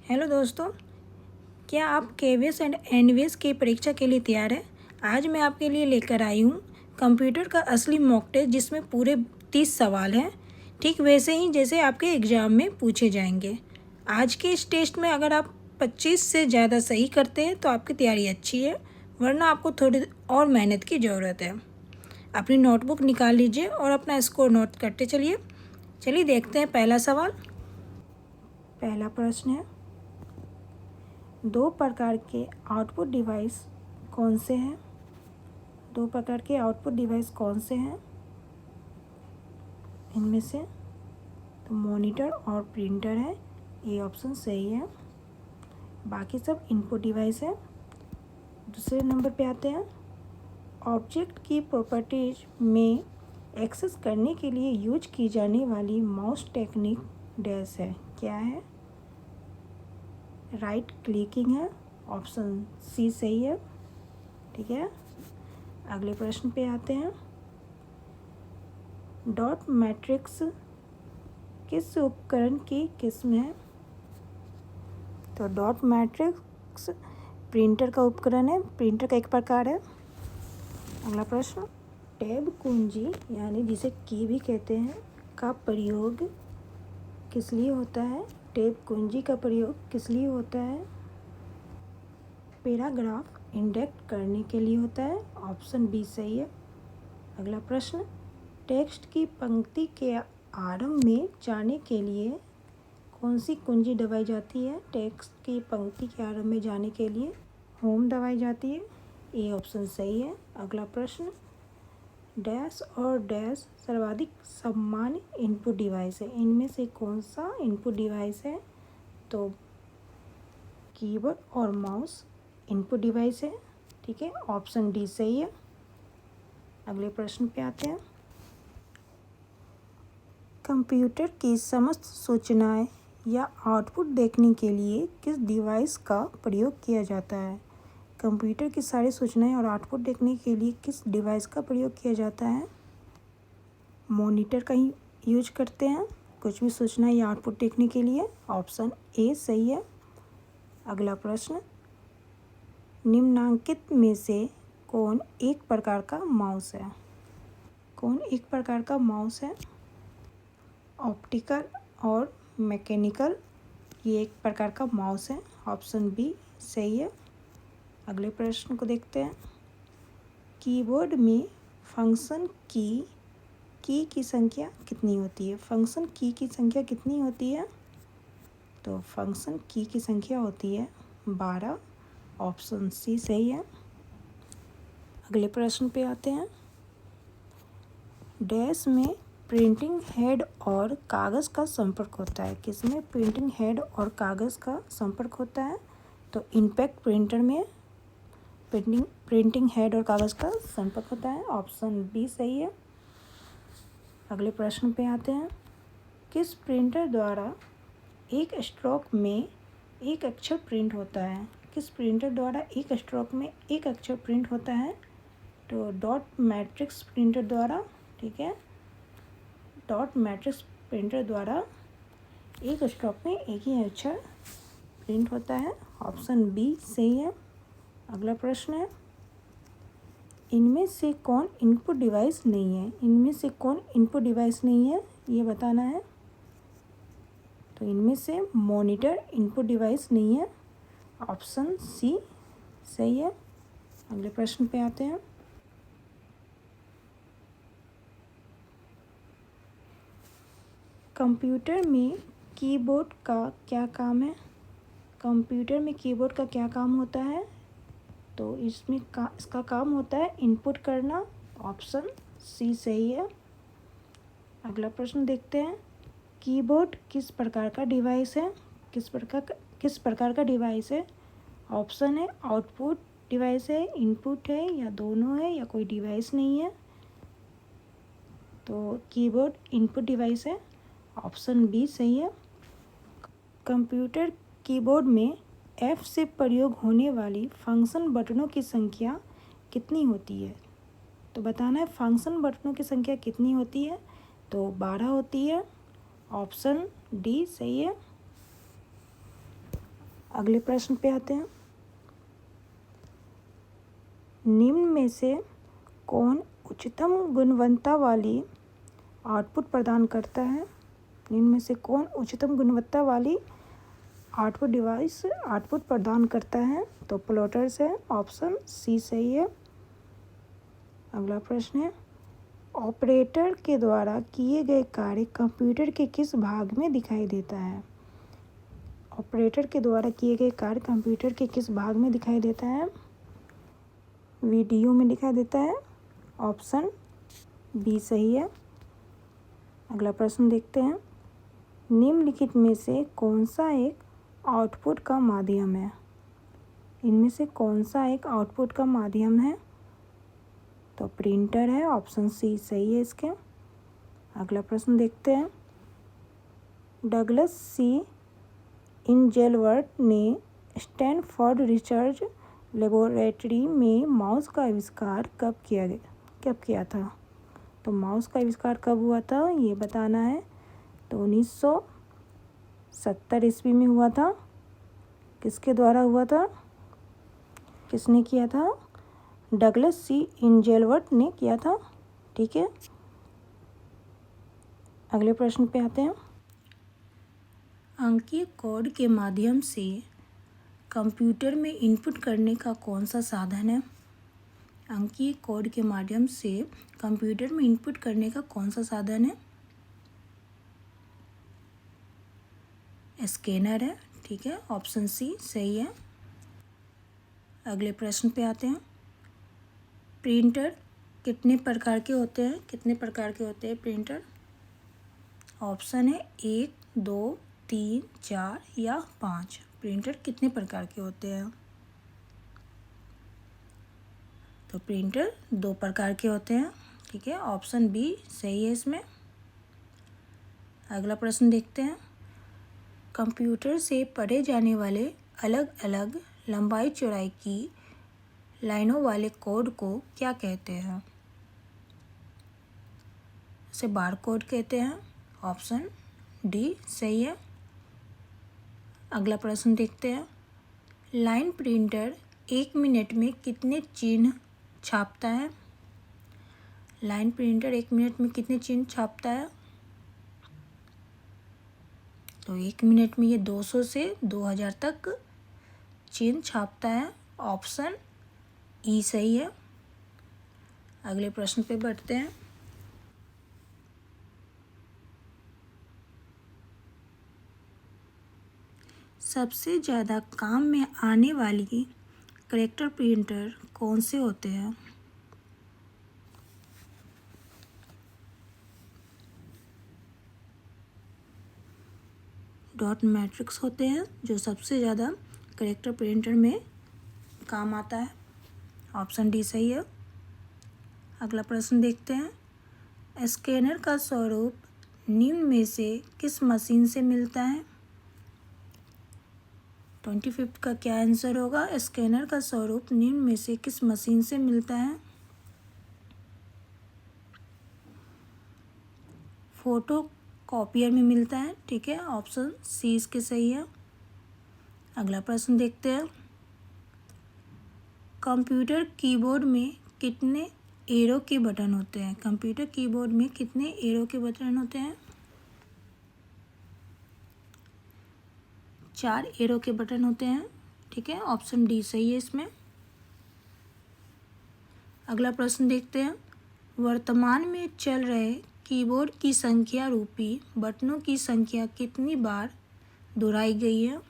Hello दोस्तों, क्या आप केवीएस एंड एनवीएस की परीक्षा के लिए तैयार हैं? आज मैं आपके लिए लेकर आई हूँ कंप्यूटर का असली मॉक टेस्ट, जिसमें पूरे 30 सवाल हैं, ठीक वैसे ही जैसे आपके एग्ज़ाम में पूछे जाएंगे। आज के इस टेस्ट में अगर आप 25 से ज़्यादा सही करते हैं तो आपकी तैयारी अच्छी है, वरना आपको थोड़ी और मेहनत की ज़रूरत है। अपनी नोटबुक निकाल लीजिए और अपना स्कोर नोट करते चलिए। चलिए देखते हैं पहला सवाल। पहला प्रश्न है, दो प्रकार के आउटपुट डिवाइस कौन से हैं? दो प्रकार के आउटपुट डिवाइस कौन से हैं इनमें से? तो मॉनिटर और प्रिंटर है, ये ऑप्शन सही है। बाकी सब इनपुट डिवाइस है। दूसरे नंबर पे आते हैं, ऑब्जेक्ट की प्रॉपर्टीज में एक्सेस करने के लिए यूज की जाने वाली माउस टेक्निक डैश है, क्या है? राइट क्लिकिंग है, ऑप्शन सी सही है। ठीक है, अगले प्रश्न पे आते हैं, डॉट मैट्रिक्स किस उपकरण की किस्म है? तो डॉट मैट्रिक्स प्रिंटर का उपकरण है, प्रिंटर का एक प्रकार है। अगला प्रश्न, टैब कुंजी यानी जिसे की भी कहते हैं का प्रयोग किस लिए होता है? टैब कुंजी का प्रयोग किस लिए होता है? पैराग्राफ इंडेक्स करने के लिए होता है, ऑप्शन बी सही है। अगला प्रश्न, टेक्स्ट की पंक्ति के आरंभ में जाने के लिए कौन सी कुंजी दबाई जाती है? टेक्स्ट की पंक्ति के आरंभ में जाने के लिए होम दबाई जाती है, ए ऑप्शन सही है। अगला प्रश्न, डैश और डैश सर्वाधिक सामान्य इनपुट डिवाइस है, इनमें से कौन सा इनपुट डिवाइस है? तो कीबोर्ड और माउस इनपुट डिवाइस है। ठीक है, ऑप्शन डी सही है। अगले प्रश्न पे आते हैं, कंप्यूटर की समस्त सूचनाएं या आउटपुट देखने के लिए किस डिवाइस का प्रयोग किया जाता है? कंप्यूटर की सारी सूचनाएं और आउटपुट देखने के लिए किस डिवाइस का प्रयोग किया जाता है? मॉनिटर का ही यूज करते हैं कुछ भी सूचना या आउटपुट देखने के लिए, ऑप्शन ए सही है। अगला प्रश्न, निम्नांकित में से कौन एक प्रकार का माउस है? कौन एक प्रकार का माउस है? ऑप्टिकल और मैकेनिकल, ये एक प्रकार का माउस है, ऑप्शन बी सही है। अगले प्रश्न को देखते हैं, कीबोर्ड में फंक्शन की संख्या कितनी होती है? फंक्शन की संख्या कितनी होती है? तो फंक्शन की संख्या होती है 12, ऑप्शन सी सही है। अगले प्रश्न पे आते हैं, डैश में प्रिंटिंग हेड और कागज़ का संपर्क होता है, किसमें प्रिंटिंग हेड और कागज़ का संपर्क होता है? तो इम्पैक्ट प्रिंटर में प्रिंटिंग हेड और कागज़ का संपर्क होता है, ऑप्शन बी सही है। अगले प्रश्न पे आते हैं, किस प्रिंटर द्वारा एक स्ट्रोक में एक अक्षर प्रिंट होता है? किस प्रिंटर द्वारा एक स्ट्रोक में एक अक्षर प्रिंट होता है? तो डॉट मैट्रिक्स प्रिंटर द्वारा। ठीक है, डॉट मैट्रिक्स प्रिंटर द्वारा एक स्ट्रोक में एक ही अक्षर प्रिंट होता है, ऑप्शन बी सही है। अगला प्रश्न है, इनमें से कौन इनपुट डिवाइस नहीं है? इनमें से कौन इनपुट डिवाइस नहीं है, ये बताना है। तो इनमें से मॉनिटर इनपुट डिवाइस नहीं है, ऑप्शन सी सही है। अगले प्रश्न पे आते हैं, कंप्यूटर में कीबोर्ड का क्या काम है? कंप्यूटर में कीबोर्ड का क्या काम होता है? तो इसका काम होता है इनपुट करना, ऑप्शन सी सही है। अगला प्रश्न देखते हैं, कीबोर्ड किस प्रकार का डिवाइस है? किस प्रकार का डिवाइस है? ऑप्शन है आउटपुट डिवाइस है, इनपुट है, या दोनों है, या कोई डिवाइस नहीं है? तो कीबोर्ड इनपुट डिवाइस है, ऑप्शन बी सही है। कंप्यूटर कीबोर्ड में एफ से प्रयोग होने वाली फंक्शन बटनों की संख्या कितनी होती है? तो बताना है फंक्शन बटनों की संख्या कितनी होती है? तो 12 होती है, ऑप्शन डी सही है। अगले प्रश्न पे आते हैं। निम्न में से कौन उच्चतम गुणवत्ता वाली आउटपुट प्रदान करता है? निम्न में से कौन उच्चतम गुणवत्ता वाली आउटपुट प्रदान करता है? तो प्लॉटर्स है, ऑप्शन सी सही है। अगला प्रश्न है, ऑपरेटर के द्वारा किए गए कार्य कंप्यूटर के किस भाग में दिखाई देता है? ऑपरेटर के द्वारा किए गए कार्य कंप्यूटर के किस भाग में दिखाई देता है? वीडियो में दिखाई देता है, ऑप्शन बी सही है। अगला प्रश्न देखते हैं, निम्नलिखित में से कौन सा एक आउटपुट का माध्यम है? इनमें से कौन सा एक आउटपुट का माध्यम है? तो प्रिंटर है, ऑप्शन सी सही है इसके। अगला प्रश्न देखते हैं, डगलस सी इंजेलवर्थ ने स्टैनफोर्ड रिसर्च लेबोरेटरी में माउस का आविष्कार कब किया था? तो माउस का आविष्कार कब हुआ था ये बताना है। तो 1970 ईस्वी में हुआ था। किसके द्वारा हुआ था? किसने किया था? डगलस सी इंजेलवर्थ ने किया था। ठीक है, अगले प्रश्न पे आते हैं, अंकीय कोड के माध्यम से कंप्यूटर में इनपुट करने का कौन सा साधन है? अंकीय कोड के माध्यम से कंप्यूटर में इनपुट करने का कौन सा साधन है? स्कैनर है। ठीक है, ऑप्शन सी सही है। अगले प्रश्न पे आते हैं, प्रिंटर कितने प्रकार के होते हैं? कितने प्रकार के होते हैं प्रिंटर? ऑप्शन है 1, 2, 3, 4 या 5। प्रिंटर कितने प्रकार के होते हैं? तो प्रिंटर 2 प्रकार के होते हैं। ठीक है, ऑप्शन बी सही है इसमें। अगला प्रश्न देखते हैं, कंप्यूटर से पढ़े जाने वाले अलग अलग लंबाई चौड़ाई की लाइनों वाले कोड को क्या कहते हैं? इसे बार कोड कहते हैं, ऑप्शन डी सही है। अगला प्रश्न देखते हैं, लाइन प्रिंटर 1 मिनट में कितने चिन्ह छापता है? लाइन प्रिंटर 1 मिनट में कितने चिन्ह छापता है? तो 1 मिनट में ये 200 से 2000 तक चिन्ह छापता है, ऑप्शन ई सही है। अगले प्रश्न पे बढ़ते हैं, सबसे ज़्यादा काम में आने वाली कैरेक्टर प्रिंटर कौन से होते हैं? डॉट मैट्रिक्स होते हैं जो सबसे ज़्यादा कैरेक्टर प्रिंटर में काम आता है, ऑप्शन डी सही है। अगला प्रश्न देखते हैं, स्कैनर का स्वरूप निम्न में से किस मशीन से मिलता है? 25 का क्या आंसर होगा? स्कैनर का स्वरूप निम्न में से किस मशीन से मिलता है? फोटो कॉपियर में मिलता है। ठीक है, ऑप्शन सी इसके सही है। अगला प्रश्न देखते हैं, कंप्यूटर कीबोर्ड में कितने एरो के बटन होते हैं? कंप्यूटर कीबोर्ड में कितने एरो के बटन होते हैं? 4 एरो के बटन होते हैं। ठीक है, ऑप्शन डी सही है इसमें। अगला प्रश्न देखते हैं, वर्तमान में चल रहे कीबोर्ड की संख्या रूपी बटनों की संख्या कितनी बार दोहराई गई है?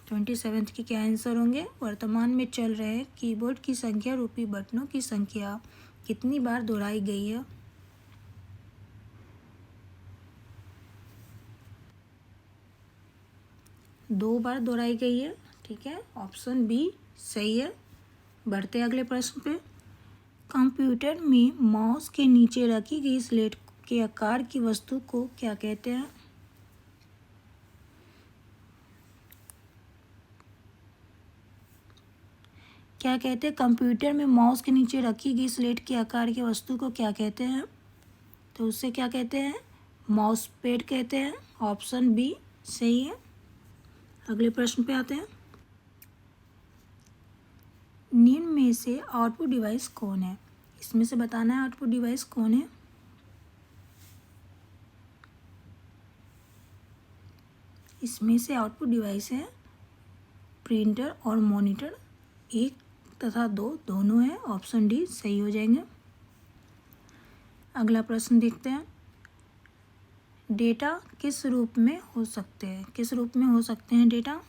27 के क्या आंसर होंगे? वर्तमान में चल रहे कीबोर्ड की संख्या रूपी बटनों की संख्या कितनी बार दोहराई गई है? 2 बार दोहराई गई है। ठीक है, ऑप्शन बी सही है। बढ़ते अगले प्रश्न पे, कंप्यूटर में माउस के नीचे रखी गई स्लेट के आकार की वस्तु को क्या कहते हैं? क्या कहते हैं? कंप्यूटर में माउस के नीचे रखी गई स्लेट के आकार की वस्तु को क्या कहते हैं? तो उससे क्या कहते हैं? माउस पैड कहते हैं, ऑप्शन बी सही है। अगले प्रश्न पे आते हैं। निम्न में से आउटपुट डिवाइस कौन है? इसमें से बताना है आउटपुट डिवाइस कौन है। इसमें से आउटपुट डिवाइस है प्रिंटर और मॉनिटर। 1 तथा 2 दोनों है। ऑप्शन डी सही हो जाएंगे। अगला प्रश्न देखते हैं। डेटा किस रूप में हो सकते हैं? किस रूप में हो सकते हैं डेटा?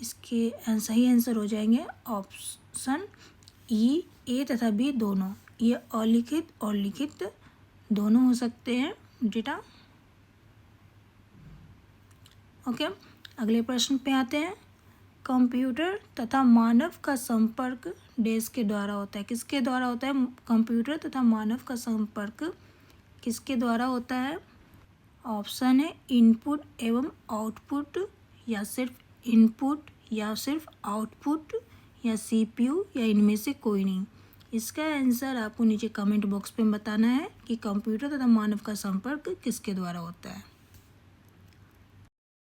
इसके सही आंसर हो जाएंगे ऑप्शन ई, ए तथा बी दोनों। ये अलिखित और लिखित दोनों हो सकते हैं डेटा। ओके, अगले प्रश्न पे आते हैं। कंप्यूटर तथा मानव का संपर्क डैश के द्वारा होता है। किसके द्वारा होता है? कंप्यूटर तथा मानव का संपर्क किसके द्वारा होता है? ऑप्शन है इनपुट एवं आउटपुट, या सिर्फ इनपुट, या सिर्फ आउटपुट, या सीपीयू, या इनमें से कोई नहीं। इसका आंसर आपको नीचे कमेंट बॉक्स पे बताना है कि कंप्यूटर तथा मानव का संपर्क किसके द्वारा होता है।